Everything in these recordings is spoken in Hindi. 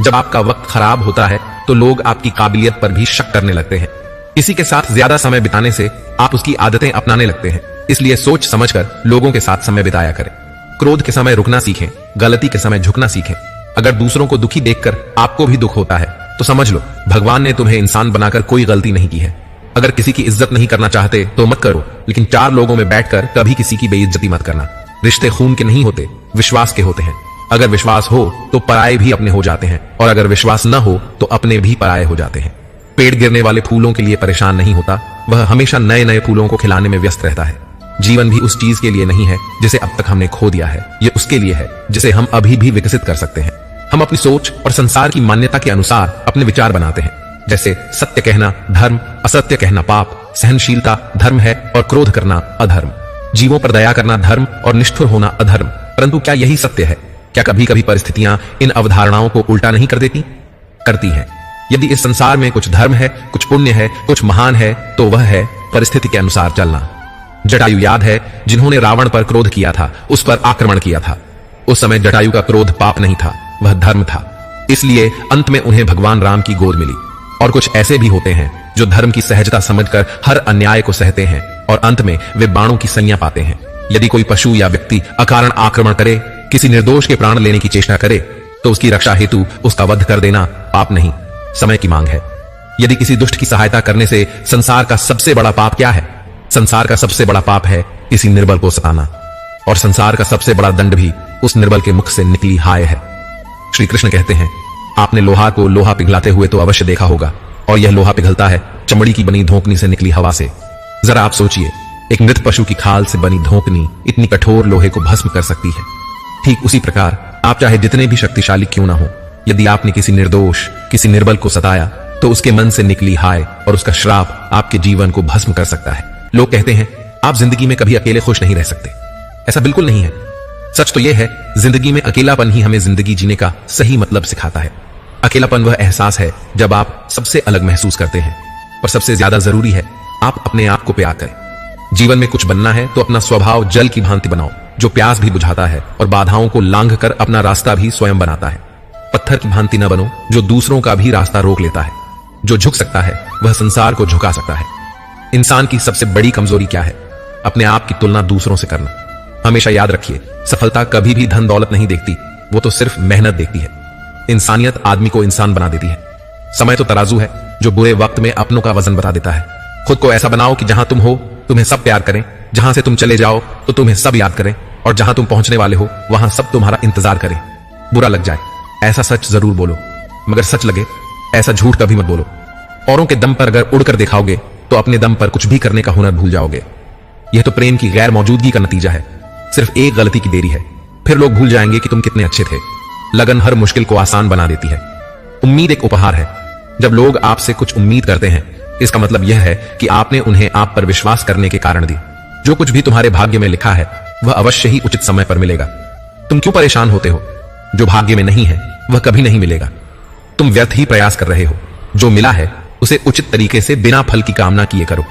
जब आपका वक्त खराब होता है तो लोग आपकी काबिलियत पर भी शक करने लगते हैं। किसी के साथ ज्यादा समय बिताने से आप उसकी आदतें अपनाने लगते हैं। इसलिए सोच समझकर लोगों के साथ समय बिताया करें। क्रोध के समय रुकना सीखें, गलती के समय झुकना सीखें। अगर दूसरों को दुखी देखकर आपको भी दुख होता है तो समझ लो भगवान ने तुम्हें इंसान बनाकर कोई गलती नहीं की है। अगर किसी की इज्जत नहीं करना चाहते तो मत करो, लेकिन 4 लोगों में बैठकर कभी किसी की बेइज्जती मत करना। रिश्ते खून के नहीं होते, विश्वास के होते हैं। अगर विश्वास हो तो पराये भी अपने हो जाते हैं, और अगर विश्वास न हो तो अपने भी पराये हो जाते हैं। पेड़ गिरने वाले फूलों के लिए परेशान नहीं होता, वह हमेशा नए नए फूलों को खिलाने में व्यस्त रहता है। जीवन भी उस चीज के लिए नहीं है जिसे अब तक हमने खो दिया है, ये उसके लिए है जिसे हम अभी भी विकसित कर सकते हैं। हम अपनी सोच और संसार की मान्यता के अनुसार अपने विचार बनाते हैं। जैसे सत्य कहना धर्म, असत्य कहना पाप, सहनशीलता धर्म है और क्रोध करना अधर्म, जीवों पर दया करना धर्म और निष्ठुर होना अधर्म। परंतु क्या यही सत्य है? क्या कभी कभी परिस्थितियां इन अवधारणाओं को उल्टा नहीं कर देती? करती हैं। यदि इस संसार में कुछ धर्म है, कुछ पुण्य है, कुछ महान है, तो वह है परिस्थिति के अनुसार चलना। जटायु याद है जिन्होंने रावण पर क्रोध किया था, उस पर आक्रमण किया था। उस समय जटायु का क्रोध पाप नहीं था, वह धर्म था। इसलिए अंत में उन्हें भगवान राम की गोद मिली। और कुछ ऐसे भी होते हैं जो धर्म की सहजता समझकर हर अन्याय को सहते हैं और अंत में वे बाणों की संज्ञा पाते हैं। यदि कोई पशु या व्यक्ति अकारण आक्रमण करे, किसी निर्दोष के प्राण लेने की चेष्टा करे, तो उसकी रक्षा हेतु उसका वध कर देना पाप नहीं, समय की मांग है। यदि किसी दुष्ट की सहायता करने से संसार का सबसे बड़ा पाप क्या है? संसार का सबसे बड़ा पाप है किसी निर्बल को सताना, और संसार का सबसे बड़ा दंड भी उस निर्बल के मुख से निकली हाय है। श्री कृष्ण कहते हैं, आपने लोहा को लोहा पिघलाते हुए तो अवश्य देखा होगा, और यह लोहा पिघलता है चमड़ी की बनी धोकनी से निकली हवा से। जरा आप सोचिए, एक मृत पशु की खाल से बनी धोकनी इतनी कठोर लोहे को भस्म कर सकती है। ठीक उसी प्रकार आप चाहे जितने भी शक्तिशाली क्यों ना हो, यदि आपने किसी निर्दोष, किसी निर्बल को सताया, तो उसके मन से निकली हाय और उसका श्राप आपके जीवन को भस्म कर सकता है। लोग कहते हैं आप जिंदगी में कभी अकेले खुश नहीं रह सकते। ऐसा बिल्कुल नहीं है। सच तो यह है, जिंदगी में अकेलापन ही हमें जिंदगी जीने का सही मतलब सिखाता है। अकेलापन वह एहसास है जब आप सबसे अलग महसूस करते हैं, और सबसे ज्यादा जरूरी है आप अपने आप को प्यार करें। जीवन में कुछ बनना है तो अपना स्वभाव जल की भांति बनाओ, जो प्यास भी बुझाता है और बाधाओं को लांघ कर अपना रास्ता भी स्वयं बनाता है। पत्थर की भांति न बनो, जो दूसरों का भी रास्ता रोक लेता है। जो झुक सकता है वह संसार को झुका सकता है। इंसान की सबसे बड़ी कमजोरी क्या है? अपने आप की तुलना दूसरों से करना। हमेशा याद रखिए, सफलता कभी भी धन दौलत नहीं देखती, वो तो सिर्फ मेहनत देखती है। इंसानियत आदमी को इंसान बना देती है। समय तो तराजू है जो बुरे वक्त में अपनों का वजन बता देता है। खुद को ऐसा बनाओ कि जहां तुम हो तुम्हें सब प्यार करें, जहां से तुम चले जाओ तो तुम्हें सब याद करें, और जहां तुम पहुंचने वाले हो वहां सब तुम्हारा इंतजार करें। बुरा लग जाए ऐसा सच जरूर बोलो, मगर सच लगे ऐसा झूठ कभी मत बोलो। औरों के दम पर अगर उड़कर दिखाओगे तो अपने दम पर कुछ भी करने का हुनर भूल जाओगे। यह तो प्रेम की गैर मौजूदगी का नतीजा है। सिर्फ एक गलती की देरी है, फिर लोग भूल जाएंगे कि तुम कितने अच्छे थे। लगन हर मुश्किल को आसान बना देती है। उम्मीद एक उपहार है। जब लोग आपसे कुछ उम्मीद करते हैं, इसका मतलब यह है कि आपने उन्हें आप पर विश्वास करने के कारण दी। जो कुछ भी तुम्हारे भाग्य में लिखा है वह अवश्य ही उचित समय पर मिलेगा। तुम क्यों परेशान होते हो? जो भाग्य में नहीं है वह कभी नहीं मिलेगा। तुम व्यर्थ ही प्रयास कर रहे हो। जो मिला है उसे उचित तरीके से बिना फल की कामना किए करो।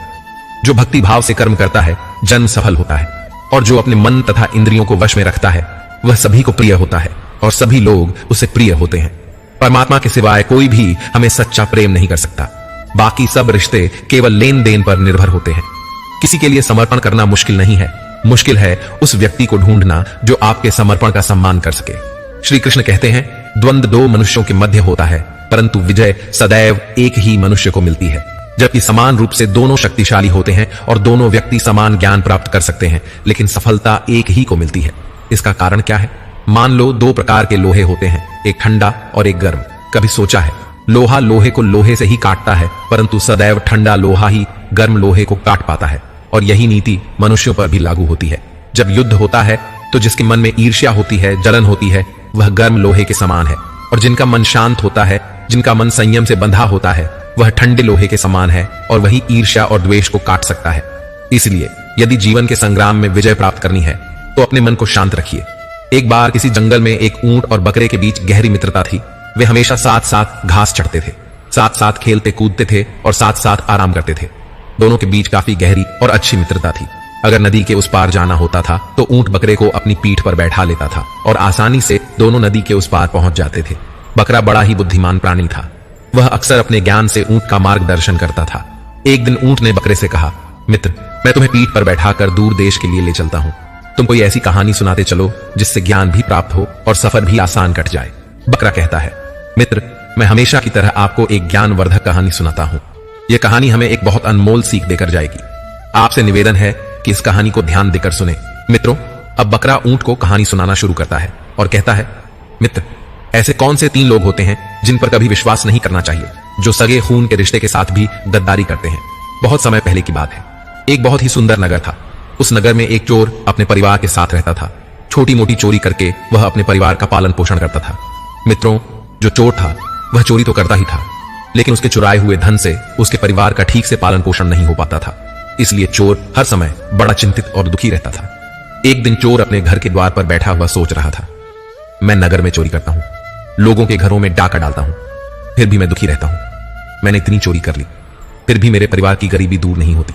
जो भक्ति भाव से कर्म करता है जन्म सफल होता है, और जो अपने मन तथा इंद्रियों को वश में रखता है वह सभी को प्रिय होता है, और सभी लोग उसे प्रिय होते हैं। परमात्मा के सिवाय कोई भी हमें सच्चा प्रेम नहीं कर सकता। बाकी सब रिश्ते केवल लेन देन पर निर्भर होते हैं। किसी के लिए समर्पण करना मुश्किल नहीं है, मुश्किल है उस व्यक्ति को ढूंढना जो आपके समर्पण का सम्मान कर सके। श्री कृष्ण कहते हैं, द्वंद्व 2 मनुष्यों के मध्य होता है, परंतु विजय सदैव एक ही मनुष्य को मिलती है। जबकि समान रूप से दोनों शक्तिशाली होते हैं और दोनों व्यक्ति समान ज्ञान प्राप्त कर सकते हैं, लेकिन सफलता एक ही को मिलती है। इसका कारण क्या है? मान लो 2 प्रकार के लोहे होते हैं, एक ठंडा और एक गर्म। कभी सोचा है, लोहा लोहे को लोहे से ही काटता है, परंतु सदैव ठंडा लोहा ही गर्म लोहे को काट पाता है। और यही नीति मनुष्यों पर भी लागू होती है। जब युद्ध होता है तो जिसके मन में ईर्ष्या होती है, जलन होती है, वह गर्म लोहे के समान है, और जिनका मन शांत होता है, जिनका मन संयम से बंधा होता है, वह ठंडे लोहे के समान है, और वही ईर्ष्या और द्वेष को काट सकता है। इसलिए यदि जीवन के संग्राम में विजय प्राप्त करनी है तो अपने मन को शांत रखिए। एक बार किसी जंगल में एक ऊंट और बकरे के बीच गहरी मित्रता थी। वे हमेशा साथ साथ घास चढ़ते थे, साथ साथ खेलते कूदते थे और साथ साथ आराम करते थे। दोनों के बीच काफी गहरी और अच्छी मित्रता थी। अगर नदी के उस पार जाना होता था तो ऊंट बकरे को अपनी पीठ पर बैठा लेता था और आसानी से दोनों नदी के उस पार पहुंच जाते थे। बकरा बड़ा ही बुद्धिमान प्राणी था। वह अक्सर अपने ज्ञान से ऊंट का मार्गदर्शन करता था। एक दिन ऊंट ने बकरे से कहा, मित्र, मैं तुम्हें पीठ पर बैठाकर दूर देश के लिए ले चलता हूं। तुम कोई ऐसी कहानी सुनाते चलो जिससे ज्ञान भी प्राप्त हो और सफर भी आसान कट जाए। बकरा कहता है, मित्र, मैं हमेशा की तरह आपको एक ज्ञानवर्धक कहानी सुनाता हूं। यह कहानी हमें एक बहुत अनमोल सीख देकर जाएगी। आपसे निवेदन है कि इस कहानी को ध्यान देकर सुने। मित्रों, अब बकरा ऊंट को कहानी सुनाना शुरू करता है और कहता है, मित्र, ऐसे कौन से 3 लोग होते हैं जिन पर कभी विश्वास नहीं करना चाहिए, जो सगे खून के रिश्ते के साथ भी गद्दारी करते हैं। बहुत समय पहले की बात है। एक बहुत ही सुंदर नगर था। उस नगर में एक चोर अपने परिवार के साथ रहता था। छोटी मोटी चोरी करके वह अपने परिवार का पालन पोषण करता था। मित्रों, जो चोर था वह चोरी तो करता ही था, लेकिन उसके चुराए हुए धन से उसके परिवार का ठीक से पालन पोषण नहीं हो पाता था। इसलिए चोर हर समय बड़ा चिंतित और दुखी रहता था। एक दिन चोर अपने घर के द्वार पर बैठा हुआ सोच रहा था, मैं नगर में चोरी करता हूं, लोगों के घरों में डाका डालता हूं, फिर भी मैं दुखी रहता हूं। मैंने इतनी चोरी कर ली, फिर भी मेरे परिवार की गरीबी दूर नहीं होती।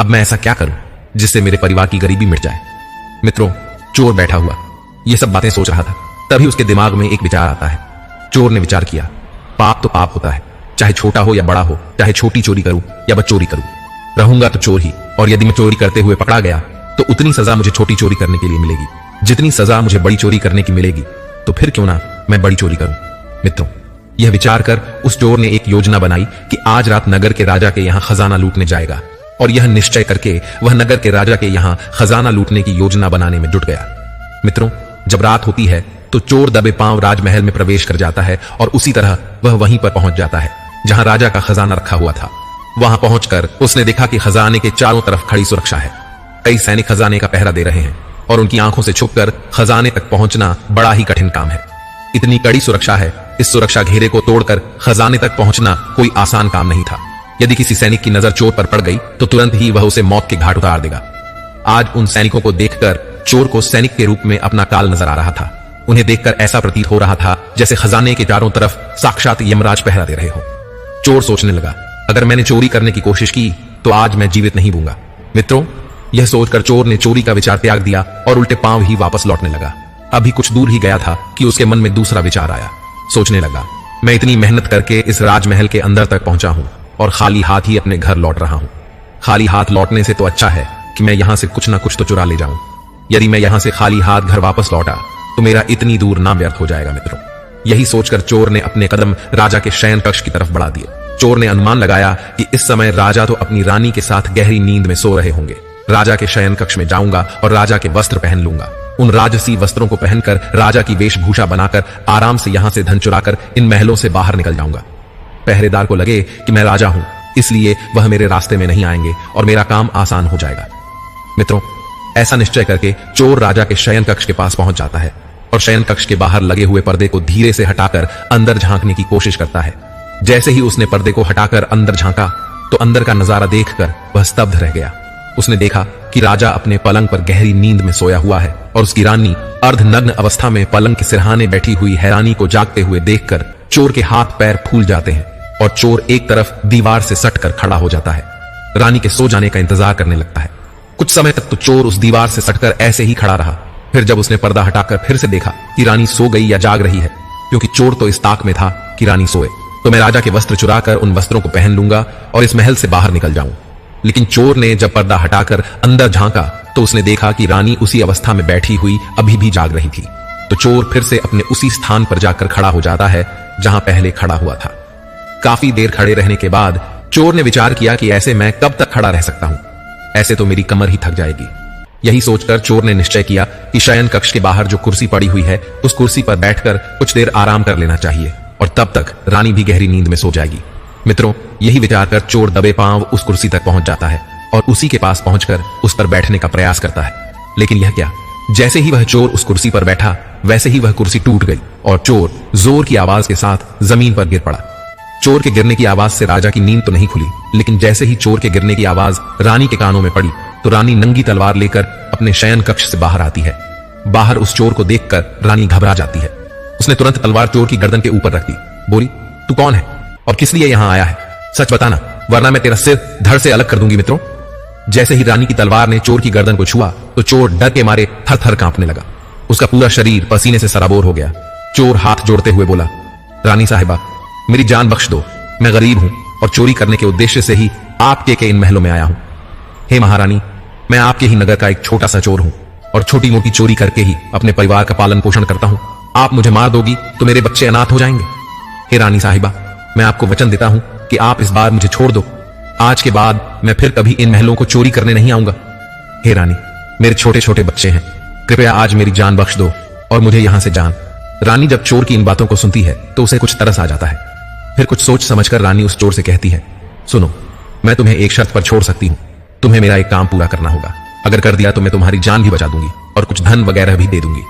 अब मैं ऐसा क्या करूं जिससे मेरे परिवार की गरीबी मिट जाए। मित्रों, चोर बैठा हुआ ये सब बातें सोच रहा था। तभी उसके दिमाग में एक विचार आता है। चोर ने विचार किया, पाप तो पाप होता है, चाहे छोटा हो या बड़ा हो, चाहे छोटी चोरी करूं या बदचोरी करूं, रहूंगा तो चोर ही। और यदि मैं चोरी करते हुए पकड़ा गया तो उतनी सजा मुझे छोटी चोरी करने के लिए मिलेगी जितनी सजा मुझे बड़ी चोरी करने की मिलेगी। तो फिर क्यों ना मैं बड़ी चोरी करूं। मित्रों, यह विचार कर उस चोर ने एक योजना बनाई कि आज रात नगर के राजा के यहां खजाना लूटने जाएगा। और यह निश्चय करके वह नगर के राजा के यहां खजाना लूटने की योजना बनाने में जुट गया। मित्रों, जब रात होती है तो चोर दबे पांव राजमहल में प्रवेश कर जाता है और उसी तरह वह वहीं पर पहुंच जाता है जहां राजा का खजाना रखा हुआ था। वहां पहुंचकर उसने देखा कि खजाने के चारों तरफ खड़ी सुरक्षा है। कई सैनिक खजाने का पहरा दे रहे हैं और उनकी आंखों से छुपकर खजाने तक पहुंचना बड़ा ही कठिन काम है। इतनी कड़ी सुरक्षा है, इस सुरक्षा घेरे को तोड़कर खजाने तक पहुंचना कोई आसान काम नहीं था। यदि किसी सैनिक की नजर चोर पर पड़ गई तो तुरंत ही वह उसे मौत के घाट उतार देगा। आज उन सैनिकों को देखकर चोर को सैनिक के रूप में अपना काल नजर आ रहा था। उन्हें देखकर ऐसा प्रतीत हो रहा था जैसे खजाने के चारों तरफ साक्षात यमराज पहरा दे रहे हो। चोर सोचने लगा, अगर मैंने चोरी करने की कोशिश की तो आज मैं जीवित नहीं बूंगा। मित्रों, यह सोचकर चोर ने चोरी का विचार त्याग दिया और उल्टे पांव ही वापस लौटने लगा। अभी कुछ दूर ही गया था कि उसके मन में दूसरा विचार आया। सोचने लगा, मैं इतनी मेहनत करके इस राजमहल के अंदर तक पहुंचा हूं और खाली हाथ ही अपने घर लौट रहा हूं। खाली हाथ लौटने से तो अच्छा है कि मैं यहां से कुछ ना कुछ तो चुरा ले जाऊं। यदि मैं यहां से खाली हाथ घर वापस लौटा तो मेरा इतनी दूर ना व्यर्थ हो जाएगा। मित्रों, यही सोचकर चोर ने अपने कदम राजा के शयन कक्ष की तरफ बढ़ा दिए। चोर ने अनुमान लगाया कि इस समय राजा तो अपनी रानी के साथ गहरी नींद में सो रहे होंगे। राजा के शयन कक्ष में जाऊंगा और राजा के वस्त्र पहन लूंगा। उन राजसी वस्त्रों को पहनकर राजा की वेशभूषा बनाकर आराम से यहां से धन चुराकर इन महलों से बाहर निकल जाऊंगा। पहरेदार को लगे कि मैं राजा हूं, इसलिए वह मेरे रास्ते में नहीं आएंगे और मेरा काम आसान हो जाएगा। मित्रों, ऐसा निश्चय करके चोर राजा के शयन कक्ष के पास पहुंच जाता है और शयन कक्ष के बाहर लगे हुए पर्दे को धीरे से हटाकर अंदर झांकने की कोशिश करता है। जैसे ही उसने पर्दे को हटाकर अंदर झांका तो अंदर का नजारा देखकर वह स्तब्ध रह गया। उसने देखा कि राजा अपने पलंग पर गहरी नींद में सोया हुआ है और उसकी रानी अर्धनग्न अवस्था में पलंग के सिरहाने बैठी हुई हैरानी को जागते हुए देखकर चोर के हाथ पैर फूल जाते हैं और चोर एक तरफ दीवार से सटकर खड़ा हो जाता है। रानी के सो जाने का इंतजार करने लगता है। कुछ समय तक तो चोर उस दीवार से सटकर ऐसे ही खड़ा रहा। फिर जब उसने पर्दा हटाकर फिर से देखा कि रानी सो गई या जाग रही है, क्योंकि चोर तो इस ताक में था कि रानी सोए, तो मैं राजा के वस्त्र चुराकर उन वस्त्रों को पहन लूंगा और इस महल से बाहर निकल जाऊं। लेकिन चोर ने जब पर्दा हटाकर अंदर झांका तो उसने देखा कि रानी उसी अवस्था में बैठी हुई अभी भी जाग रही थी। तो चोर फिर से अपने उसी स्थान पर जाकर खड़ा हो जाता है जहां पहले खड़ा हुआ था। काफी देर खड़े रहने के बाद चोर ने विचार किया कि ऐसे मैं कब तक खड़ा रह सकता हूं, ऐसे तो मेरी कमर ही थक जाएगी। यही सोचकर चोर ने निश्चय किया कि शयन कक्ष के बाहर जो कुर्सी पड़ी हुई है उस कुर्सी पर बैठकर कुछ देर आराम कर लेना चाहिए और तब तक रानी भी गहरी नींद में सो जाएगी। मित्रों, यही विचार कर चोर दबे पांव उस कुर्सी तक पहुंच जाता है और उसी के पास पहुंचकर उस पर बैठने का प्रयास करता है। लेकिन यह क्या, जैसे ही वह चोर उस कुर्सी पर बैठा वैसे ही वह कुर्सी टूट गई और चोर जोर की आवाज के साथ जमीन पर गिर पड़ा। चोर के गिरने की आवाज से राजा की नींद तो नहीं खुली, लेकिन जैसे ही चोर के गिरने की आवाज रानी के कानों में पड़ी तो रानी नंगी तलवार लेकर अपने शयन कक्ष से बाहर आती है। बाहर उस चोर को देखकर रानी घबरा जाती है। उसने तुरंत तलवार चोर की गर्दन के ऊपर रख दी। बोली, तू कौन है और किस लिए यहां आया है? सच बताना, वरना मैं तेरा सिर धड़ से अलग कर दूंगी। मित्रों, जैसे ही रानी की तलवार ने चोर की गर्दन को छुआ तो चोर डर के मारे थर थर कांपने लगा। उसका पूरा शरीर पसीने से सराबोर हो गया। चोर हाथ जोड़ते हुए बोला, रानी साहिबा, मेरी जान बख्श दो। मैं गरीब हूं और चोरी करने के उद्देश्य से ही आपके के इन महलों में आया हूं। हे महारानी, मैं आपके ही नगर का एक छोटा सा चोर हूं और छोटी मोटी चोरी करके ही अपने परिवार का पालन पोषण करता हूं। आप मुझे मार दोगी तो मेरे बच्चे अनाथ हो जाएंगे। हे रानी साहिबा, मैं आपको वचन देता हूं कि आप इस बार मुझे छोड़ दो। आज के बाद मैं फिर कभी इन महलों को चोरी करने नहीं आऊंगा। हे रानी, मेरे छोटे छोटे बच्चे हैं, कृपया आज मेरी जान बख्श दो और मुझे यहां से जान। रानी जब चोर की इन बातों को सुनती है तो उसे कुछ तरस आ जाता है। फिर कुछ सोच समझकर रानी उस चोर से कहती है, सुनो, मैं तुम्हें एक शर्त पर छोड़ सकती हूं। तुम्हें मेरा एक काम पूरा करना होगा। अगर कर दिया तो मैं तुम्हारी जान भी बचा दूंगी और कुछ धन वगैरह भी दे दूंगी,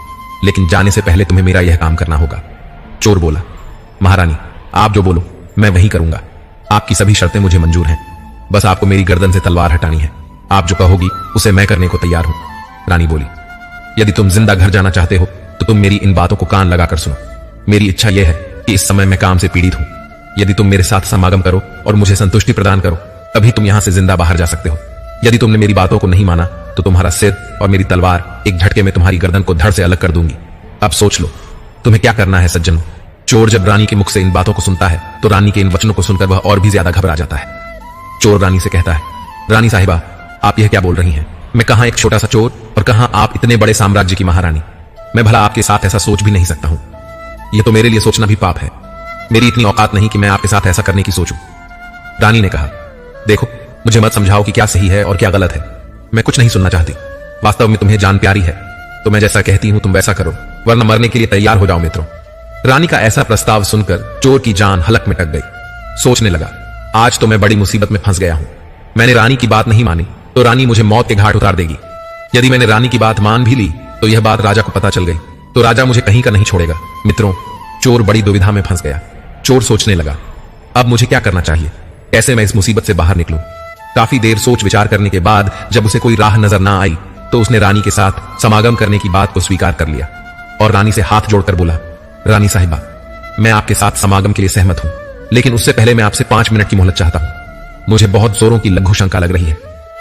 लेकिन जाने से पहले तुम्हें मेरा यह काम करना होगा। चोर बोला, महारानी, आप जो बोलो मैं वही करूंगा। आपकी सभी शर्तें मुझे मंजूर हैं, बस आपको मेरी गर्दन से तलवार हटानी है। आप जो कहोगी उसे मैं करने को तैयार हूं। रानी बोली, यदि तुम जिंदा घर जाना चाहते हो तो तुम मेरी इन बातों को कान लगाकर सुनो। मेरी इच्छा यह है कि इस समय मैं काम से पीड़ित हूं। यदि तुम मेरे साथ समागम करो और मुझे संतुष्टि प्रदान करो, तभी तुम यहां से जिंदा बाहर जा सकते हो। यदि तुमने मेरी बातों को नहीं माना तो तुम्हारा सिर और मेरी तलवार एक झटके में तुम्हारी गर्दन को धड़ से अलग कर दूंगी। अब सोच लो तुम्हें क्या करना है सज्जनों। चोर जब रानी के मुख से इन बातों को सुनता है तो रानी के इन वचनों को सुनकर वह और भी ज्यादा घबरा जाता है। चोर रानी से कहता है, रानी साहिबा, आप यह क्या बोल रही हैं? मैं कहां एक छोटा सा चोर और कहां आप इतने बड़े साम्राज्य की महारानी। मैं भला आपके साथ ऐसा सोच भी नहीं सकता हूं। यह तो मेरे लिए सोचना भी पाप है। मेरी इतनी औकात नहीं कि मैं आपके साथ ऐसा करने की सोचूं। रानी ने कहा, देखो, मुझे मत समझाओ कि क्या सही है और क्या गलत है। मैं कुछ नहीं सुनना चाहती। वास्तव में तुम्हें जान प्यारी है तो मैं जैसा कहती हूं तुम वैसा करो, वरना मरने के लिए तैयार हो जाओ मित्रों। रानी का ऐसा प्रस्ताव सुनकर चोर की जान हलक में टक गई। सोचने लगा, आज तो मैं बड़ी मुसीबत में फंस गया हूं। मैंने रानी की बात नहीं मानी तो रानी मुझे मौत के घाट उतार देगी। यदि मैंने रानी की बात मान भी ली तो यह बात राजा को पता चल गई तो राजा मुझे कहीं का नहीं छोड़ेगा। मित्रों, चोर बड़ी दुविधा में फंस गया। चोर सोचने लगा, अब मुझे क्या करना चाहिए? कैसे मैं इस मुसीबत से बाहर निकलूं? काफी देर सोच विचार करने के बाद जब उसे कोई राह नजर ना आई तो उसने रानी के साथ समागम करने की बात को स्वीकार कर लिया और रानी से हाथ जोड़कर बोला, रानी साहिबा, मैं आपके साथ समागम के लिए सहमत हूं, लेकिन उससे पहले मैं आपसे 5 मिनट की मोहलत चाहता हूं। मुझे बहुत जोरों की लघु शंका लग रही है।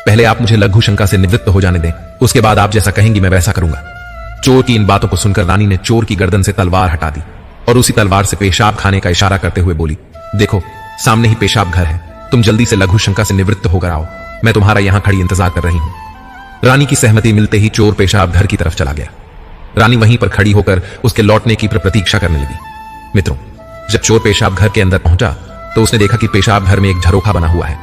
पहले आप मुझे लघु शंका से निवृत्त हो जाने दें, उसके बाद आप जैसा कहेंगी मैं वैसा करूंगा। चोर की इन बातों को सुनकर रानी ने चोर की गर्दन से तलवार हटा दी और उसी तलवार से पेशाब खाने का इशारा करते हुए बोली, देखो, सामने ही पेशाब घर है। तुम जल्दी से लघु शंका से निवृत्त होकर आओ। मैं तुम्हारा यहां खड़ी इंतजार कर रही हूं। रानी की सहमति मिलते ही चोर पेशाब घर की तरफ चला गया। रानी वहीं पर खड़ी होकर उसके लौटने की प्रतीक्षा करने लगी। मित्रों, जब चोर पेशाब घर के अंदर पहुंचा तो उसने देखा कि पेशाब घर में एक झरोखा बना हुआ है।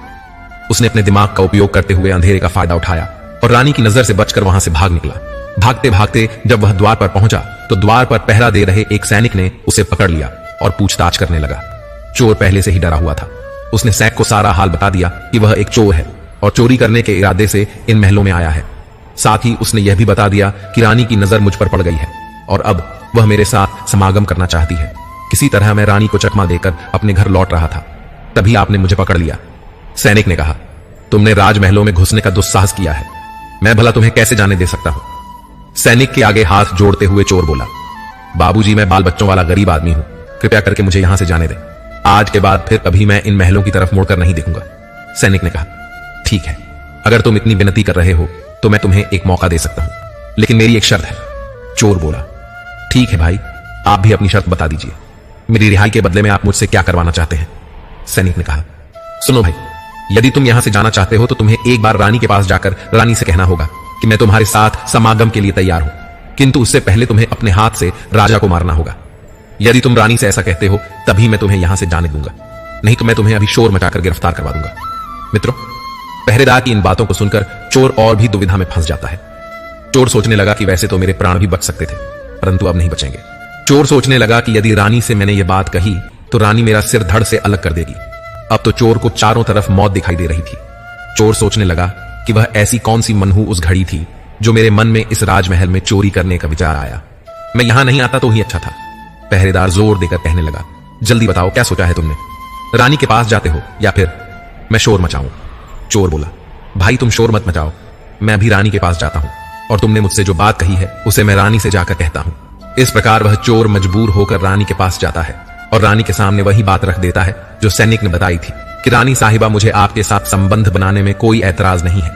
उसने अपने दिमाग का उपयोग करते हुए अंधेरे का फायदा उठाया और रानी की नजर से बचकर वहां से भाग निकला। भागते भागते जब वह द्वार पर पहुंचा तो द्वार पर पहरा दे रहे एक सैनिक ने उसे पकड़ लिया और पूछताछ करने लगा। चोर पहले से ही डरा हुआ था। उसने सैनिक को सारा हाल बता दिया कि वह एक चोर है और चोरी करने के इरादे से इन महलों में आया है। साथ ही उसने यह भी बता दिया कि रानी की नजर मुझ पर पड़ गई है और अब वह मेरे साथ समागम करना चाहती है। किसी तरह मैं रानी को चकमा देकर अपने घर लौट रहा था, तभी आपने मुझे पकड़ लिया। सैनिक ने कहा, तुमने राजमहलों में घुसने का दुस्साहस किया है। मैं भला तुम्हें कैसे जाने दे सकता हूं? सैनिक के आगे हाथ जोड़ते हुए चोर बोला, बाबूजी, मैं बाल बच्चों वाला गरीब आदमी हूं। कृपया करके मुझे यहां से जाने दें। आज के बाद फिर कभी मैं इन महलों की तरफ मुड़कर नहीं देखूंगा। सैनिक ने कहा, ठीक है, अगर तुम इतनी विनती कर रहे हो तो मैं तुम्हें एक मौका दे सकता हूं, लेकिन मेरी एक शर्त है। चोर बोला, ठीक है भाई, आप भी अपनी शर्त बता दीजिए। मेरी रिहाई के बदले में आप मुझसे क्या करवाना चाहते हैं? सैनिक ने कहा, सुनो भाई, यदि तुम यहां से जाना चाहते हो तो तुम्हें एक बार रानी के पास जाकर रानी से कहना होगा कि मैं तुम्हारे साथ समागम के लिए तैयार हूं, किंतु उससे पहले तुम्हें अपने हाथ से राजा को मारना होगा। यदि तुम रानी से ऐसा कहते हो तभी मैं तुम्हें यहां से जाने दूंगा, नहीं तो मैं तुम्हें अभी शोर मचाकर गिरफ्तार करवा दूंगा। मित्रों, पहरेदार की इन बातों को सुनकर चोर और भी दुविधा में फंस जाता है। चोर सोचने लगा कि वैसे तो मेरे प्राण भी बच सकते थे, परंतु अब नहीं बचेंगे। चोर सोचने लगा कि यदि रानी से मैंने ये बात कही तो रानी मेरा सिर धड़ से अलग कर देगी। अब तो चोर को चारों तरफ मौत दिखाई दे रही थी। चोर सोचने लगा कि वह ऐसी कौन सी मनहूस घड़ी थी जो मेरे मन में इस राजमहल में चोरी करने का विचार आया। मैं यहां नहीं आता तो ही अच्छा था। पहरेदार जोर देकर कहने लगा, जल्दी बताओ क्या सोचा है तुमने? रानी के पास जाते हो या फिर मैं शोर मचाऊं? चोर बोला, भाई तुम शोर मत मचाओ, मैं अभी रानी के पास जाता हूं और तुमने मुझसे जो बात कही है उसे मैं रानी से जाकर कहता हूं। इस प्रकार वह चोर मजबूर होकर रानी के पास जाता है और रानी के सामने वही बात रख देता है जो सैनिक ने बताई थी कि रानी साहिबा, मुझे आपके साथ संबंध बनाने में कोई ऐतराज नहीं है,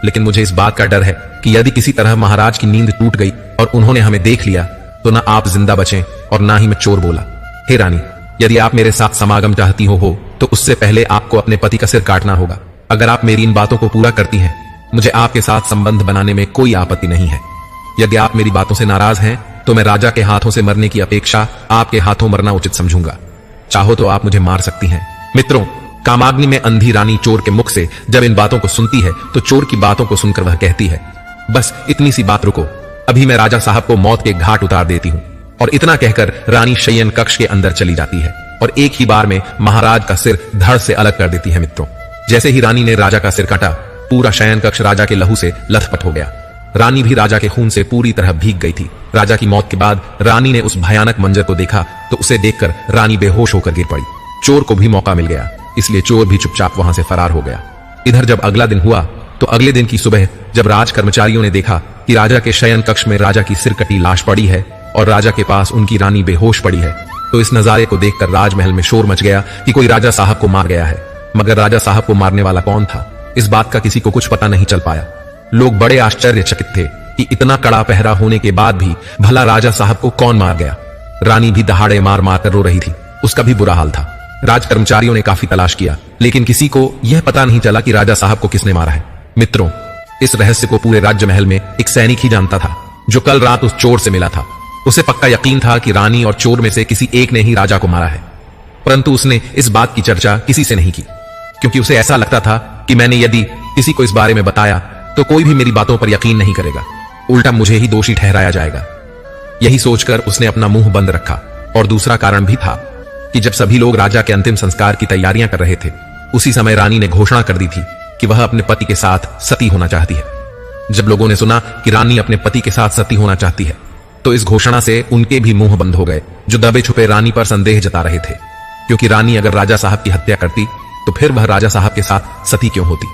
लेकिन मुझे इस बात का डर है कि यदि किसी तरह महाराज की नींद टूट गई और उन्होंने हमें देख लिया तो ना आप जिंदा बचें और ना ही मैं चोर बोला। हे रानी, यदि आप मेरे साथ समागम चाहती हो तो उससे पहले आपको अपने पति का सिर काटना होगा। अगर आप मेरी इन बातों को पूरा करती हैं, मुझे आपके साथ संबंध बनाने में कोई आपत्ति नहीं है। यदि आप मेरी बातों से नाराज हैं तो मैं राजा के हाथों से मरने की अपेक्षा आपके हाथों मरना उचित समझूंगा। चाहो तो आप मुझे मार सकती हैं। मित्रों, कामाग्नि में अंधी रानी चोर के मुख से जब इन बातों को सुनती है तो चोर की बातों को सुनकर वह कहती है, बस इतनी सी बात रुको, अभी मैं राजा साहब को मौत के घाट उतार देती हूं। और इतना कहकर रानी शयन कक्ष के अंदर चली जाती है और एक ही बार में महाराज का सिर धड़ से अलग कर देती है। मित्रों, जैसे ही रानी ने राजा का सिर काटा, पूरा शयन कक्ष राजा के लहू से लथपथ हो गया। रानी भी राजा के खून से पूरी तरह भीग गई थी। राजा की मौत के बाद रानी ने उस भयानक मंजर को देखा तो उसे देखकर रानी बेहोश होकर गिर पड़ी। चोर को भी मौका मिल गया, इसलिए चोर भी चुपचाप वहां से फरार हो गया। इधर जब अगला दिन हुआ तो अगले दिन की सुबह जब राज कर्मचारियों ने देखा कि राजा के शयन कक्ष में राजा की सिरकटी लाश पड़ी है और राजा के पास उनकी रानी बेहोश पड़ी है, तो इस नजारे को देखकर राजमहल में शोर मच गया कि कोई राजा साहब को मार गया है। मगर राजा साहब को मारने वाला कौन था, इस बात का किसी को कुछ पता नहीं चल पाया। लोग बड़े आश्चर्यचकित थे कि इतना कड़ा पहरा होने के बाद भी भला राजा साहब को कौन मार गया। रानी भी दहाड़े मार मार कर रो रही थी, उसका भी बुरा हाल था। राज कर्मचारियों ने काफी तलाश किया, लेकिन किसी को यह पता नहीं चला कि राजा साहब को किसने मारा है। मित्रों, इस रहस्य को पूरे राज्य महल में एक सैनिक ही जानता था, जो कल रात उस चोर से मिला था। उसे पक्का यकीन था कि रानी और चोर में से किसी एक ने ही राजा को मारा है, परंतु उसने इस बात की चर्चा किसी से नहीं की, क्योंकि उसे ऐसा लगता था कि मैंने यदि किसी को इस बारे में बताया तो कोई भी मेरी बातों पर यकीन नहीं करेगा, उल्टा मुझे ही दोषी ठहराया जाएगा। यही सोचकर उसने अपना मुंह बंद रखा। और दूसरा कारण भी था कि जब सभी लोग राजा के अंतिम संस्कार की तैयारियां कर रहे थे, उसी समय रानी ने घोषणा कर दी थी कि वह अपने पति के साथ सती होना चाहती है। जब लोगों ने सुना कि रानी अपने पति के साथ सती होना चाहती है, तो इस घोषणा से उनके भी मुंह बंद हो गए, जो दबे छुपे रानी पर संदेह जता रहे थे। क्योंकि रानी अगर राजा साहब की हत्या करती तो फिर वह राजा साहब के साथ सती क्यों होती।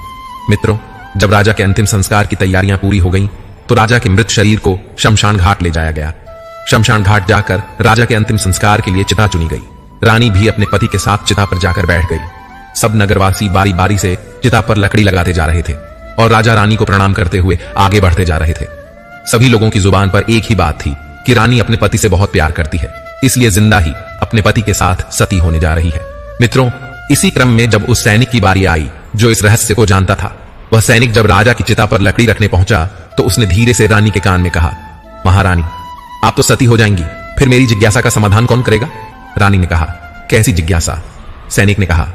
मित्रों, जब राजा के अंतिम संस्कार की तैयारियां पूरी हो गईं, तो राजा के मृत शरीर को शमशान घाट ले जाया गया। शमशान घाट जाकर राजा के अंतिम संस्कार के लिए चिता चुनी गई। रानी भी अपने पति के साथ चिता पर जाकर बैठ गई। सब नगरवासी बारी बारी से चिता पर लकड़ी लगाते जा रहे थे और राजा रानी को प्रणाम करते हुए आगे बढ़ते जा रहे थे। सभी लोगों की जुबान पर एक ही बात थी कि रानी अपने पति से बहुत प्यार करती है, इसलिए जिंदा ही अपने पति के साथ सती होने जा रही है। मित्रों, इसी क्रम में जब उस सैनिक की बारी आई जो इस रहस्य को जानता था, वह सैनिक जब राजा की चिता पर लकड़ी रखने पहुंचा तो उसने धीरे से रानी के कान में कहा, महारानी, आप तो सती हो जाएंगी, फिर मेरी जिज्ञासा का समाधान कौन करेगा? रानी ने कहा, कैसी जिज्ञासा? सैनिक ने कहा,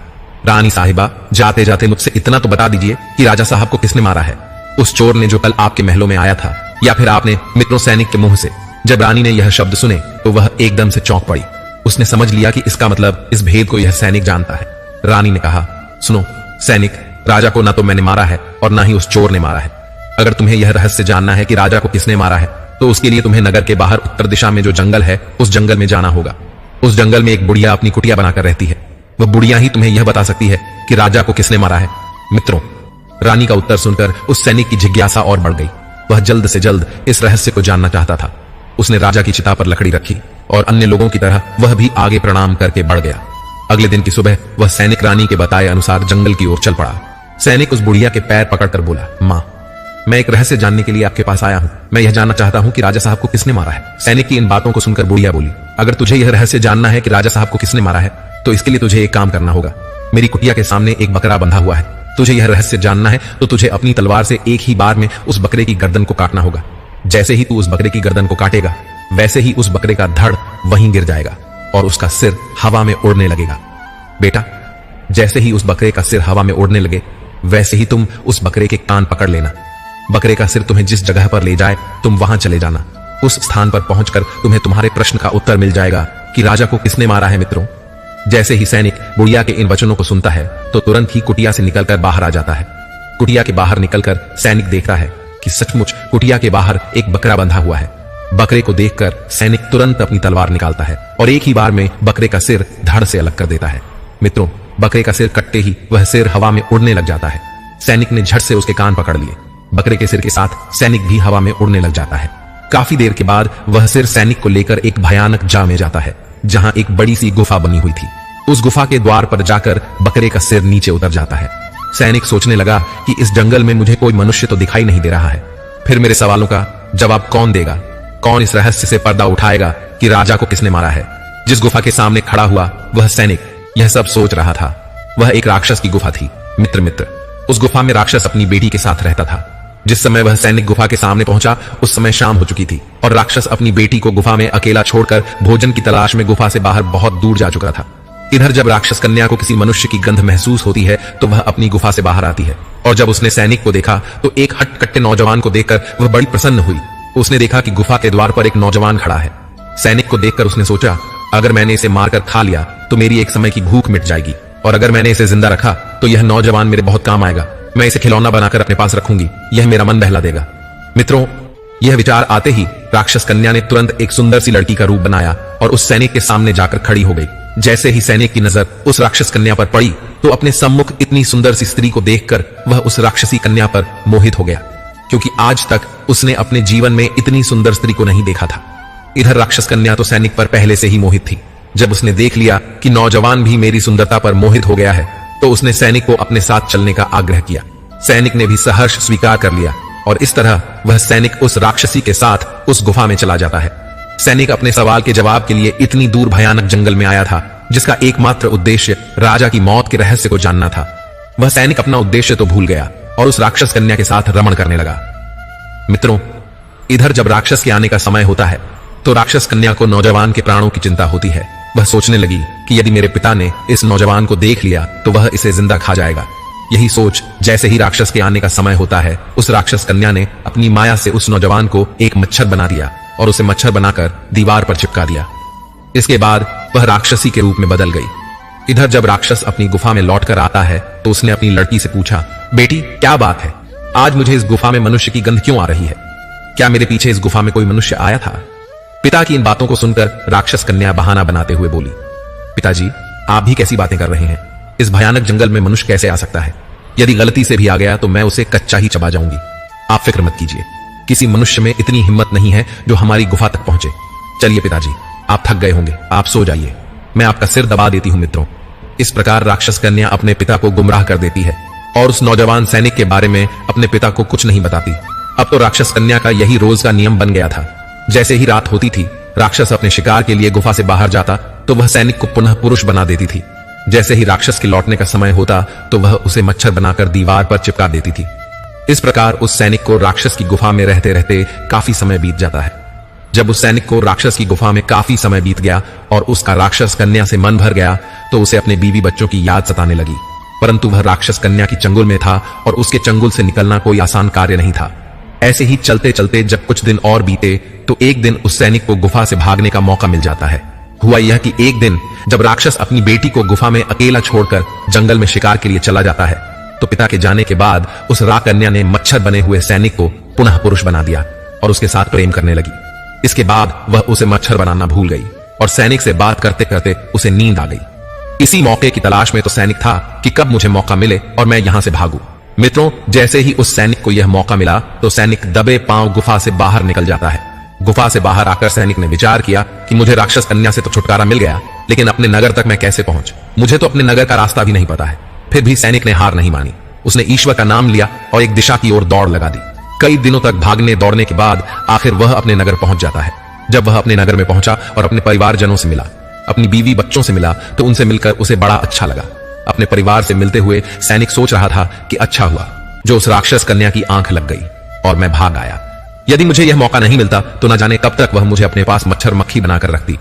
रानी साहिबा, जाते जाते मुझसे इतना तो बता दीजिए कि राजा साहब को किसने मारा है? उस चोर ने जो कल आपके महलों में आया था, या फिर आपने? मित्रों, सैनिक के मुंह से जब रानी ने यह शब्द सुने तो वह एकदम से चौंक पड़ी। उसने समझ लिया कि इसका मतलब इस भेद को यह सैनिक जानता है। रानी ने कहा, सुनो सैनिक, राजा को ना तो मैंने मारा है और ना ही उस चोर ने मारा है। अगर तुम्हें यह रहस्य जानना है कि राजा को किसने मारा है, तो उसके लिए तुम्हें नगर के बाहर उत्तर दिशा में जो जंगल है, उस जंगल में जाना होगा। उस जंगल में एक बुढ़िया अपनी कुटिया बनाकर रहती है। वह बुढ़िया ही तुम्हें यह बता सकती है कि राजा को किसने मारा है। मित्रों, रानी का उत्तर सुनकर उस सैनिक की जिज्ञासा और बढ़ गई। वह जल्द से जल्द इस रहस्य को जानना चाहता था। उसने राजा की चिता पर लकड़ी रखी और अन्य लोगों की तरह वह भी आगे प्रणाम करके बढ़ गया। अगले दिन की सुबह वह सैनिक रानी के बताए अनुसार जंगल की ओर चल पड़ा। सैनिक उस बुढ़िया के पैर पकड़कर बोला, मां, मैं एक रहस्य जानने के लिए आपके पास आया हूं। मैं यह जानना चाहता हूं कि राजा साहब को किसने मारा है। सैनिक की इन बातों को सुनकर बुढ़िया बोली, अगर तुझे यह रहस्य जानना है कि राजा साहब को किसने मारा है, तो इसके लिए तुझे एक काम करना होगा। मेरी कुटिया के सामने एक बकरा बंधा हुआ है। तुझे यह रहस्य जानना है तो तुझे अपनी तलवार से एक ही बार में उस बकरे की गर्दन को काटना होगा। जैसे ही तू उस बकरे की गर्दन को काटेगा, वैसे ही उस बकरे का धड़ वहीं गिर जाएगा और उसका सिर हवा में उड़ने लगेगा। बेटा, जैसे ही उस बकरे का सिर हवा में उड़ने लगे, वैसे ही तुम उस बकरे के कान पकड़ लेना। बकरे का सिर तुम्हें जिस जगह पर ले जाए, तुम वहां चले जाना। उस स्थान पर पहुंचकर तुम्हें तुम्हारे प्रश्न का उत्तर मिल जाएगा कि राजा को किसने मारा है। मित्रों, जैसे ही सैनिक बुढ़िया के इन वचनों को सुनता है, तो तुरंत ही कुटिया से निकलकर बाहर आ जाता है। कुटिया के बाहर निकलकर सैनिक देखता है कि सचमुच कुटिया के बाहर एक बकरा बंधा हुआ है। बकरे को देखकर सैनिक तुरंत अपनी तलवार निकालता है और एक ही बार में बकरे का सिर धड़ से अलग कर देता है। मित्रों, बकरे का सिर कटते ही वह सिर हवा में उड़ने लग जाता है। सैनिक ने झट से उसके कान पकड़ लिए। बकरे के सिर के साथ सैनिक भी हवा में उड़ने लग जाता है। काफी देर के बाद वह सिर सैनिक को लेकर एक भयानक जाम में जाता है, जहां एक बड़ी सी गुफा बनी हुई थी। उस गुफा के द्वार पर जाकर बकरे का सिर नीचे उतर जाता है। सैनिक सोचने लगा कि इस जंगल में मुझे कोई मनुष्य तो दिखाई नहीं दे रहा है, फिर मेरे सवालों का जवाब कौन देगा? कौन इस रहस्य से पर्दा उठाएगा कि राजा को किसने मारा है? जिस गुफा के सामने खड़ा हुआ वह सैनिक यह सब सोच रहा था। वह एक राक्षस की गुफा थी। मित्र, उस गुफा में राक्षस अपनी बेटी के साथ रहता था। जिस समय वह सैनिक गुफा के सामने पहुंचा उस समय शाम हो चुकी थी और राक्षस अपनी बेटी को गुफा में अकेला छोड़कर भोजन की तलाश में गुफा से बाहर बहुत दूर जा चुका था। इधर जब राक्षस कन्या को किसी मनुष्य की गंध महसूस होती है तो वह अपनी गुफा से बाहर आती है और जब उसने सैनिक को देखा तो एक हटकट्टे नौजवान को देखकर वह बड़ी प्रसन्न हुई। उसने देखा कि गुफा के द्वार पर एक नौजवान खड़ा है। सैनिक को देखकर उसने सोचा, अगर मैंने इसे मारकर खा लिया तो मेरी एक समय की भूख मिट जाएगी और अगर मैंने इसे जिंदा रखा तो यह नौजवान मेरे बहुत काम आएगा। मैं इसे खिलौना बनाकर अपने पास रखूंगी, यह मेरा मन बहला देगा। मित्रों, यह विचार आते ही राक्षस कन्या ने तुरंत एक सुंदर सी लड़की का रूप बनाया और उस सैनिक के सामने जाकर खड़ी हो गई। जैसे ही सैनिक की नजर उस राक्षस कन्या पर पड़ी तो अपने सम्मुख इतनी सुंदर सी स्त्री को देखकर वह उस राक्षसी कन्या पर मोहित हो गया, क्योंकि आज तक उसने अपने जीवन में इतनी सुंदर स्त्री को नहीं देखा था। इधर राक्षस कन्या तो सैनिक पर पहले से ही मोहित थी। जब उसने देख लिया कि नौजवान भी मेरी सुंदरता पर मोहित हो गया है तो उसने सैनिक को अपने साथ चलने का आग्रह किया। सैनिक ने भी सहर्ष स्वीकार कर लिया और इस तरह वह सैनिक उस राक्षसी के साथ उस गुफा में चला जाता है। सैनिक अपने सवाल के जवाब के लिए इतनी दूर भयानक जंगल में आया था जिसका एकमात्र उद्देश्य राजा की मौत के रहस्य को जानना था। वह सैनिक अपना उद्देश्य तो भूल गया और उस राक्षस कन्या के साथ रमण करने लगा। मित्रों, इधर जब राक्षस के आने का समय होता है तो राक्षस कन्या को नौजवान के प्राणों की चिंता होती है। वह सोचने लगी कि यदि मेरे पिता ने इस नौजवान को देख लिया तो वह इसे जिंदा खा जाएगा। यही सोच जैसे ही राक्षस के आने का समय होता है उस राक्षस कन्या ने अपनी माया से उस नौजवान को एक मच्छर बना दिया और उसे मच्छर बनाकर दीवार पर चिपका दिया। इसके बाद वह राक्षसी के रूप में बदल गई। इधर जब राक्षस अपनी गुफा में लौटकर आता है तो उसने अपनी लड़की से पूछा, बेटी क्या बात है, आज मुझे इस गुफा में मनुष्य की गंध क्यों आ रही है? क्या मेरे पीछे इस गुफा में कोई मनुष्य आया था? पिता की इन बातों को सुनकर राक्षस कन्या बहाना बनाते हुए बोली, पिताजी आप भी कैसी बातें कर रहे हैं? इस भयानक जंगल में मनुष्य कैसे आ सकता है? यदि गलती से भी आ गया तो मैं उसे कच्चा ही चबा जाऊंगी। आप फिक्र मत कीजिए, किसी मनुष्य में इतनी हिम्मत नहीं है जो हमारी गुफा तक पहुंचे। चलिए पिताजी, आप थक गए होंगे, आप सो जाइए, मैं आपका सिर दबा देती हूं। मित्रों, इस प्रकार राक्षस कन्या अपने पिता को गुमराह कर देती है और उस नौजवान सैनिक के बारे में अपने पिता को कुछ नहीं बताती। अब तो राक्षस कन्या का यही रोज का नियम बन गया था। जैसे ही रात होती थी राक्षस अपने शिकार के लिए गुफा से बाहर जाता तो वह सैनिक को पुनः पुरुष बना देती थी। जैसे ही राक्षस के लौटने का समय होता तो वह उसे मच्छर बनाकर दीवार पर चिपका देती थी। इस प्रकार उस सैनिक को राक्षस की गुफा में रहते रहते काफी समय बीत जाता है। जब उस सैनिक को राक्षस की गुफा में काफी समय बीत गया और उसका राक्षस कन्या से मन भर गया तो उसे अपने बीवी बच्चों की याद सताने लगी। परंतु वह राक्षस कन्या की चंगुल में था और उसके चंगुल से निकलना कोई आसान कार्य नहीं था। ऐसे ही चलते चलते जब कुछ दिन और बीते तो एक दिन उस सैनिक को गुफा से भागने का मौका मिल जाता है। हुआ यह कि एक दिन जब राक्षस अपनी बेटी को गुफा में अकेला छोड़कर जंगल में शिकार के लिए चला जाता है तो पिता के जाने के बाद उस राकन्या ने मच्छर बने हुए सैनिक को पुनः पुरुष बना दिया और उसके साथ प्रेम करने लगी। इसके बाद वह उसे मच्छर बनाना भूल गई और सैनिक से बात करते करते उसे नींद आ गई। इसी मौके की तलाश में तो सैनिक था कि कब मुझे मौका मिले और मैं यहां से भागूं। मित्रों, जैसे ही उस सैनिक को यह मौका मिला तो सैनिक दबे पांव गुफा से बाहर निकल जाता है। गुफा से बाहर आकर सैनिक ने विचार किया कि मुझे राक्षस कन्या से तो छुटकारा मिल गया, लेकिन अपने नगर तक मैं कैसे पहुंच? मुझे तो अपने नगर का रास्ता भी नहीं पता है। फिर भी सैनिक ने हार नहीं मानी। उसने ईश्वर का नाम लिया और एक दिशा की ओर दौड़ लगा दी। कई दिनों तक भागने दौड़ने के बाद आखिर वह अपने नगर पहुंच जाता है। जब वह अपने नगर में पहुंचा और अपने परिवारजनों से मिला, अपनी बीवी बच्चों से मिला तो उनसे मिलकर उसे बड़ा अच्छा लगा। अपने परिवार से मिलते हुए सैनिक सोच रहा था कि अच्छा हुआ जो उस राक्षस कन्या की आंख लग गई और मैं भाग आया। यदि मुझे यह मौका नहीं मिलता तो न जाने कब तक वह मुझे अपने पास मच्छर मक्खी बनाकर रखती।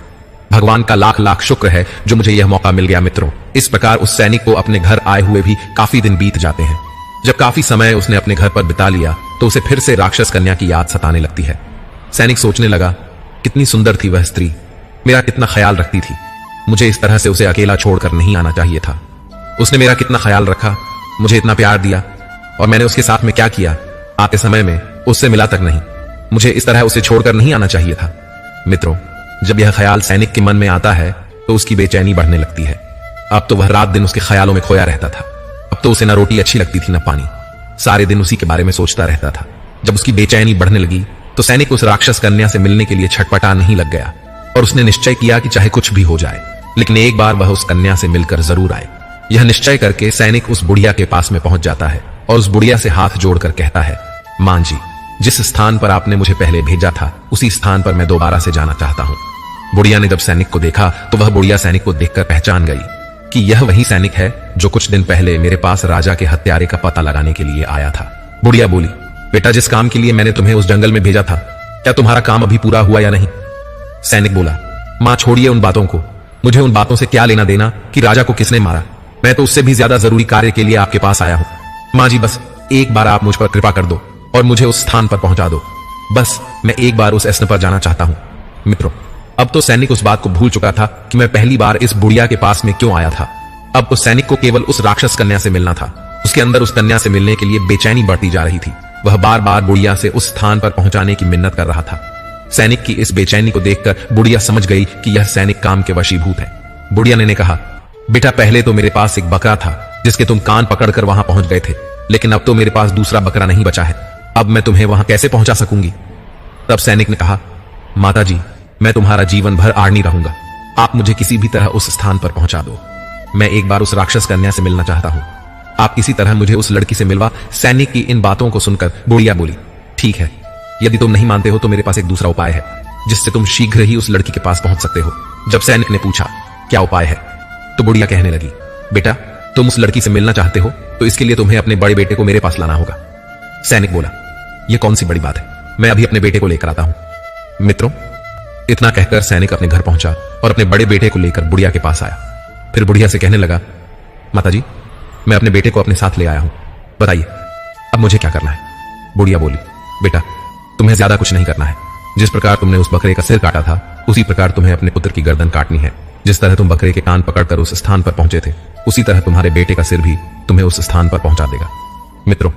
भगवान का लाख लाख शुक्र है जो मुझे यह मौका मिल गया। मित्रों, इस प्रकार उस सैनिक को अपने घर आए हुए भी काफी दिन बीत जाते हैं। जब काफी समय उसने अपने घर पर बिता लिया तो उसे फिर से राक्षस कन्या की याद सताने लगती है। सैनिक सोचने लगा, कितनी सुंदर थी वह स्त्री, मेरा कितना ख्याल रखती थी। मुझे इस तरह से उसे अकेला छोड़कर नहीं आना चाहिए था। उसने मेरा कितना ख्याल रखा, मुझे इतना प्यार दिया और मैंने उसके साथ में क्या किया? आते समय में उससे मिला तक नहीं। मुझे इस तरह उसे छोड़कर नहीं आना चाहिए था। मित्रों, जब यह ख्याल सैनिक के मन में आता है तो उसकी बेचैनी बढ़ने लगती है। अब तो वह रात दिन उसके ख्यालों में खोया रहता था। अब तो उसे न रोटी अच्छी लगती थी न पानी, सारे दिन उसी के बारे में सोचता रहता था। जब उसकी बेचैनी बढ़ने लगी तो सैनिक उस राक्षस कन्या से मिलने के लिए छटपटा नहीं लग गया और उसने निश्चय किया कि चाहे कुछ भी हो जाए लेकिन एक बार वह उस कन्या से मिलकर जरूर आए। यह निश्चय करके सैनिक उस बुढ़िया के पास में पहुंच जाता है और उस बुढ़िया से हाथ जोड़कर कहता है, मां जी, जिस स्थान पर आपने मुझे पहले भेजा था उसी स्थान पर मैं दोबारा से जाना चाहता हूं। बुढ़िया ने जब सैनिक को देखा तो वह बुढ़िया सैनिक को देखकर पहचान गई कि यह वही सैनिक है जो कुछ दिन पहले मेरे पास राजा के हत्यारे का पता लगाने के लिए आया था। बुढ़िया बोली, बेटा, जिस काम के लिए मैंने तुम्हें उस जंगल में भेजा था, क्या तुम्हारा काम अभी पूरा हुआ या नहीं? सैनिक बोला, मां छोड़िए उन बातों को, मुझे उन बातों से क्या लेना देना कि राजा को किसने मारा। मैं तो उससे भी ज्यादा जरूरी कार्य के लिए आपके पास आया हूं। मां जी, बस एक बार आप मुझ पर कृपा कर दो और मुझे उस स्थान पर पहुंचा दो। बस मैं एक बार उस स्थल पर जाना चाहता हूं। मित्रों, अब तो सैनिक उस बात को भूल चुका था कि मैं पहली बार इस बुढ़िया के पास में क्यों आया था। अब उस सैनिक को केवल उस राक्षस कन्या से मिलना था। उसके अंदर उस कन्या से मिलने के लिए बेचैनी बढ़ती जा रही थी। वह बार बार बुढ़िया से उस स्थान पर पहुंचाने की मिन्नत कर रहा था। सैनिक की इस बेचैनी को देखकर बुढ़िया समझ गई कि यह सैनिक काम के वशीभूत है। बुढ़िया ने कहा, बेटा, पहले तो मेरे पास एक बकरा था जिसके तुम कान पकड़कर वहां पहुंच गए थे, लेकिन अब तो मेरे पास दूसरा बकरा नहीं बचा है। अब मैं तुम्हें वहां कैसे पहुंचा सकूंगी? तब सैनिक ने कहा, माता जी, मैं तुम्हारा जीवन भर आड़नी रहूंगा। आप मुझे किसी भी तरह उस स्थान पर पहुंचा दो। मैं एक बार उस राक्षस कन्या से मिलना चाहता हूं। आप किसी तरह मुझे उस लड़की से मिलवा। सैनिक की इन बातों को सुनकर बुढ़िया बोली, ठीक है, यदि तुम नहीं मानते हो तो मेरे पास एक दूसरा उपाय है जिससे तुम शीघ्र ही उस लड़की के पास पहुंच सकते हो। जब सैनिक ने पूछा, क्या उपाय है, तो बुढ़िया कहने लगी, बेटा, तुम उस लड़की से मिलना चाहते हो तो इसके लिए तुम्हें अपने बड़े बेटे को मेरे पास लाना होगा। सैनिक बोला, यह कौन सी बड़ी बात है, मैं अभी अपने बेटे को लेकर आता हूं। मित्रों, इतना कहकर सैनिक अपने घर पहुंचा और अपने बड़े बेटे को लेकर बुढ़िया के पास आया। फिर बुढ़िया से कहने लगा, माताजी, मैं अपने बेटे को अपने साथ ले आया हूं, बताइए अब मुझे क्या करना है? बुढ़िया बोली, बेटा, तुम्हें ज्यादा कुछ नहीं करना है। जिस प्रकार तुमने उस बकरे का सिर काटा था, उसी प्रकार तुम्हें अपने पुत्र की गर्दन काटनी है। जिस तरह तुम बकरे के कान पकड़कर उस स्थान पर पहुंचे थे, उसी तरह तुम्हारे बेटे का सिर भी तुम्हें उस स्थान पर पहुंचा देगा। मित्रों,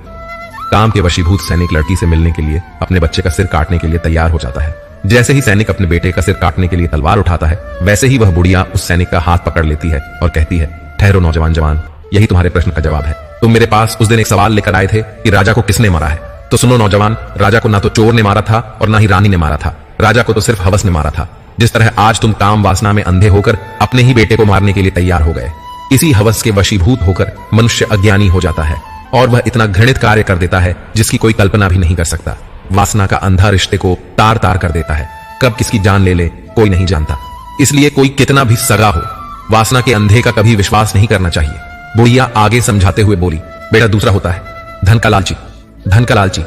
काम के वशीभूत सैनिक लड़की से मिलने के लिए अपने बच्चे का सिर काटने के लिए तैयार हो जाता है। जैसे ही सैनिक अपने बेटे का सिर काटने के लिए तलवार उठाता है, वैसे ही वह बुढ़िया उस सैनिक का हाथ पकड़ लेती है और कहती है, ठहरो नौजवान जवान, यही तुम्हारे प्रश्न का जवाब है। तुम मेरे पास उस दिन एक सवाल लेकर आए थे कि राजा को किसने मारा है। तो सुनो नौजवान, राजा को ना तो चोर ने मारा था और ना ही रानी ने मारा था। राजा को तो सिर्फ हवस ने मारा था। जिस तरह आज तुम काम वासना में अंधे होकर अपने ही बेटे को मारने के लिए तैयार हो गए, इसी हवस के वशीभूत होकर मनुष्य अज्ञानी हो जाता है और वह इतना घृणित कार्य कर देता है जिसकी कोई कल्पना भी नहीं कर सकता। वासना का अंधा रिश्ते को तार तार कर देता है। कब किसकी जान ले ले कोई नहीं जानता। इसलिए कोई कितना भी सगा हो, वासना के अंधे का कभी विश्वास नहीं करना चाहिए। बुढ़िया आगे समझाते हुए बोली, बेटा, दूसरा होता है धन का लालची। धन का लालची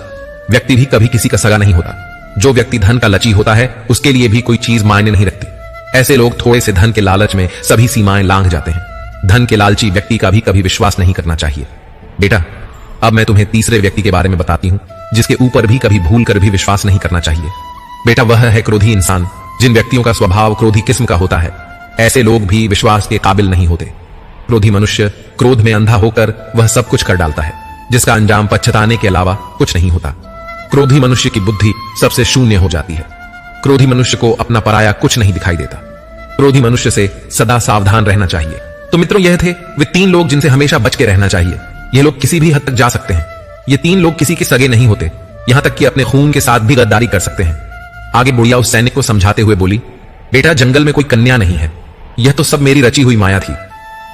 व्यक्ति भी कभी किसी का सगा नहीं होता। जो व्यक्ति धन का लची होता है, उसके लिए भी कोई चीज मायने नहीं रखती। ऐसे लोग थोड़े से धन के लालच में सभी सीमाएं लांघ जाते हैं। धन के लालची व्यक्ति का भी कभी विश्वास नहीं करना चाहिए। बेटा, अब मैं तुम्हें तीसरे व्यक्ति के बारे में बताती हूं जिसके ऊपर भी कभी भूल कर भी विश्वास नहीं करना चाहिए। बेटा, वह है क्रोधी इंसान। जिन व्यक्तियों का स्वभाव क्रोधी किस्म का होता है, ऐसे लोग भी विश्वास के काबिल नहीं होते। क्रोधी मनुष्य क्रोध में अंधा होकर वह सब कुछ कर डालता है जिसका अंजाम पछताने के अलावा कुछ नहीं होता। क्रोधी मनुष्य की बुद्धि सबसे शून्य हो जाती है। क्रोधी मनुष्य को अपना पराया कुछ नहीं दिखाई देता। क्रोधी मनुष्य से सदा सावधान रहना चाहिए। तो मित्रों, यह थे वे 3 लोग जिनसे हमेशा बच के रहना चाहिए। ये लोग किसी भी हद तक जा सकते हैं। ये 3 लोग किसी के सगे नहीं होते, यहां तक कि अपने खून के साथ भी गद्दारी कर सकते हैं। आगे बुढ़िया उस सैनिक को समझाते हुए बोली, बेटा, जंगल में कोई कन्या नहीं है। यह तो सब मेरी रची हुई माया थी।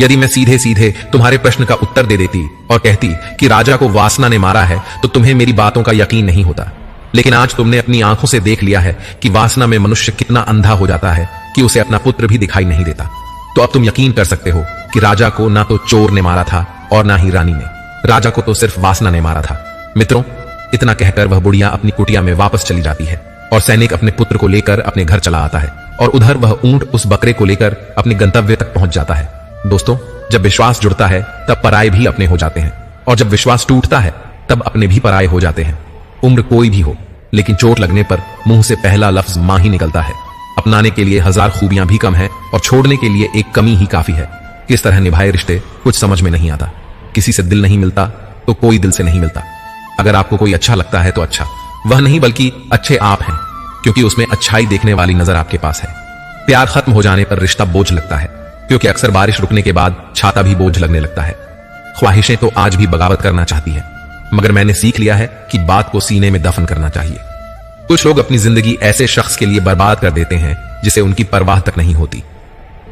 यदि मैं सीधे सीधे तुम्हारे प्रश्न का उत्तर दे देती और कहती कि राजा को वासना ने मारा है, तो तुम्हें मेरी बातों का यकीन नहीं होता। लेकिन आज तुमने अपनी आंखों से देख लिया है कि वासना में मनुष्य कितना अंधा हो जाता है कि उसे अपना पुत्र भी दिखाई नहीं देता। तो अब तुम यकीन कर सकते हो कि राजा को ना तो चोर ने मारा था और ना ही रानी ने। राजा को तो सिर्फ वासना ने मारा था। मित्रों, इतना कहकर वह बुढ़िया अपनी कुटिया में वापस चली जाती है और सैनिक अपने पुत्र को लेकर अपने घर चला आता है और उधर वह ऊंट उस बकरे को लेकर अपने गंतव्य तक पहुंच जाता है। दोस्तों, जब विश्वास जुड़ता है तब पराये भी अपने हो जाते हैं, और जब विश्वास टूटता है तब अपने भी पराये हो जाते हैं। उम्र कोई भी हो, लेकिन चोट लगने पर मुंह से पहला लफ्ज मां ही निकलता है। अपनाने के लिए 1000 खूबियां भी कम है और छोड़ने के लिए एक कमी ही काफी है। किस तरह निभाए रिश्ते कुछ समझ में नहीं आता। किसी से दिल नहीं मिलता तो कोई दिल से नहीं मिलता। अगर आपको कोई अच्छा लगता है तो अच्छा, वह नहीं बल्कि अच्छे आप हैं, क्योंकि उसमें अच्छाई देखने वाली नजर आपके पास है। प्यार खत्म हो जाने पर रिश्ता बोझ लगता है, क्योंकि अक्सर बारिश रुकने के बाद छाता भी बोझ लगने लगता है। ख्वाहिशें तो आज भी बगावत करना चाहती है, मगर मैंने सीख लिया है कि बात को सीने में दफन करना चाहिए। कुछ लोग अपनी जिंदगी ऐसे शख्स के लिए बर्बाद कर देते हैं जिसे उनकी परवाह तक नहीं होती।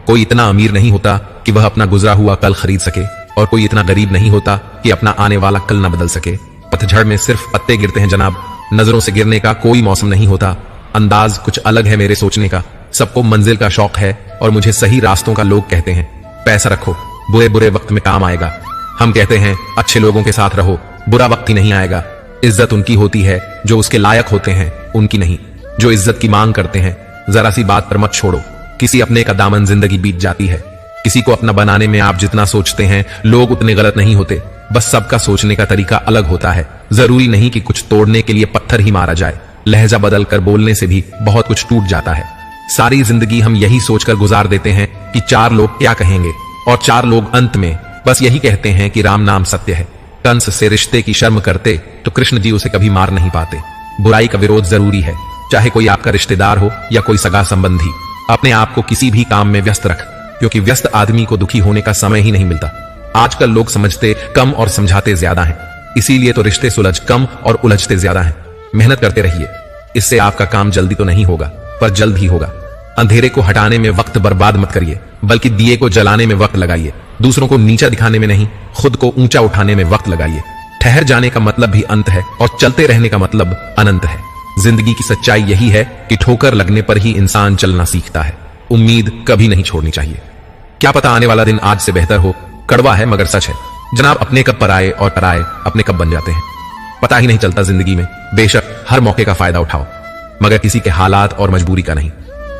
कोई इतना अमीर नहीं होता कि वह अपना गुजरा हुआ कल खरीद सके, और कोई इतना गरीब नहीं होता कि अपना आने वाला कल न बदल सके। पतझड़ में सिर्फ पत्ते गिरते हैं जनाब, नजरों से गिरने का कोई मौसम नहीं होता। अंदाज कुछ अलग है मेरे सोचने का, सबको मंजिल का शौक है और मुझे सही रास्तों का लोग कहते हैं पैसा रखो, बुरे बुरे वक्त में काम आएगा। हम कहते हैं अच्छे लोगों के साथ रहो, बुरा वक्त ही नहीं आएगा। इज्जत उनकी होती है जो उसके लायक होते हैं, उनकी नहीं जो इज्जत की मांग करते हैं। जरा सी बात पर मत छोड़ो, किसी अपने का दामन जिंदगी बीत जाती है। किसी को अपना बनाने में आप जितना सोचते हैं लोग उतने गलत नहीं होते, बस सबका सोचने का तरीका अलग होता है। जरूरी नहीं कि कुछ तोड़ने के लिए पत्थर ही मारा जाए, लहजा बदल कर बोलने से भी बहुत कुछ टूट जाता है। सारी जिंदगी हम यही सोचकर गुजार देते हैं कि 4 लोग क्या कहेंगे, और 4 लोग अंत में बस यही कहते हैं कि राम नाम सत्य है। कंस से रिश्ते की शर्म करते तो कृष्ण जी उसे कभी मार नहीं पाते। बुराई का विरोध जरूरी है, चाहे कोई आपका रिश्तेदार हो या कोई सगा संबंधी। अपने आप को किसी भी काम में व्यस्त रख, क्योंकि व्यस्त आदमी को दुखी होने का समय ही नहीं मिलता। आजकल लोग समझते कम और समझाते ज्यादा हैं, इसीलिए तो रिश्ते सुलझ कम और उलझते ज्यादा हैं। मेहनत करते रहिए, इससे आपका काम जल्दी तो नहीं होगा पर जल्द ही होगा। अंधेरे को हटाने में वक्त बर्बाद मत करिए, बल्कि दिए को जलाने में वक्त लगाइए। दूसरों को नीचा दिखाने में नहीं, खुद को ऊंचा उठाने में वक्त लगाइए। ठहर जाने का मतलब भी अंत है और चलते रहने का मतलब अनंत है। जिंदगी की सच्चाई यही है कि ठोकर लगने पर ही इंसान चलना सीखता है। उम्मीद कभी नहीं छोड़नी चाहिए, क्या पता आने वाला दिन आज से बेहतर हो। कड़वा है मगर सच है जनाब, अपने कब पराए और पराए अपने कब बन जाते हैं, पता ही नहीं चलता जिंदगी में। बेशक हर मौके का फायदा उठाओ, मगर किसी के हालात और मजबूरी का नहीं।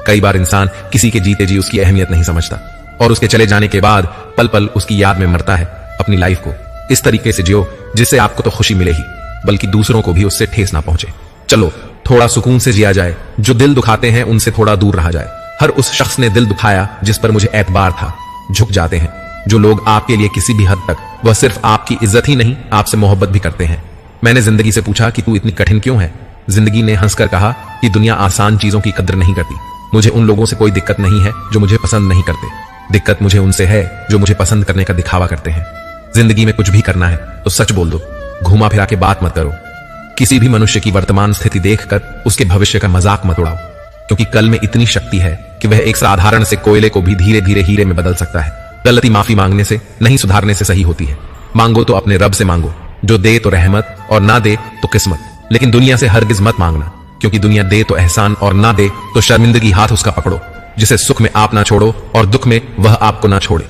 कई बार इंसान किसी के जीते जी उसकी अहमियत नहीं समझता और उसके चले जाने के बाद पल पल उसकी याद में मरता है। अपनी लाइफ को इस तरीके से जियो जिससे आपको तो खुशी मिले ही, बल्कि दूसरों को भी उससे ठेस ना पहुंचे। चलो थोड़ा सुकून से जिया जाए, जो दिल दुखाते हैं उनसे थोड़ा दूर रहा जाए। हर उस शख्स ने दिल दुखाया जिस पर मुझे एतबार था। झुक जाते हैं जो लोग आपके लिए किसी भी हद तक वह सिर्फ आपकी इज्जत ही नहीं आपसे मोहब्बत भी करते हैं। मैंने जिंदगी से पूछा कि तू इतनी कठिन क्यों है। जिंदगी ने हंसकर कहा कि दुनिया आसान चीजों की कद्र नहीं करती। मुझे उन लोगों से कोई दिक्कत नहीं है जो मुझे पसंद नहीं करते, दिक्कत मुझे उनसे है जो मुझे पसंद करने का दिखावा करते हैं। जिंदगी में कुछ भी करना है तो सच बोल दो, घुमा फिरा के बात मत करो। किसी भी मनुष्य की वर्तमान स्थिति देखकर उसके भविष्य का मजाक मत उड़ाओ, क्योंकि कल में इतनी शक्ति है कि वह एक साधारण से कोयले को भी धीरे धीरे हीरे में बदल सकता है। गलती माफी मांगने से नहीं सुधारने से सही होती है। मांगो तो अपने रब से मांगो, जो दे तो रहमत और ना दे तो किस्मत। लेकिन दुनिया से हरगिज मत मांगना, क्योंकि दुनिया दे तो एहसान और ना दे तो शर्मिंदगी। हाथ उसका पकड़ो जिसे सुख में आप ना छोड़ो और दुख में वह आपको ना छोड़े।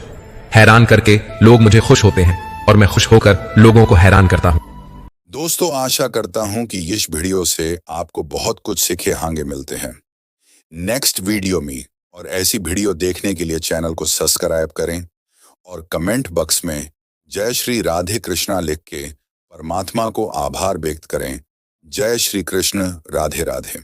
हैरान करके लोग मुझे खुश होते हैं और मैं खुश होकर लोगों को हैरान करता हूं। दोस्तों, आशा करता हूं कि इस वीडियो से आपको बहुत कुछ सीखे हांगे मिलते हैं। नेक्स्ट वीडियो में और ऐसी वीडियो देखने के लिए चैनल को सब्सक्राइब करें और कमेंट बॉक्स में जय श्री राधे कृष्णा लिख के परमात्मा को आभार व्यक्त करें। जय श्री कृष्ण, राधे राधे।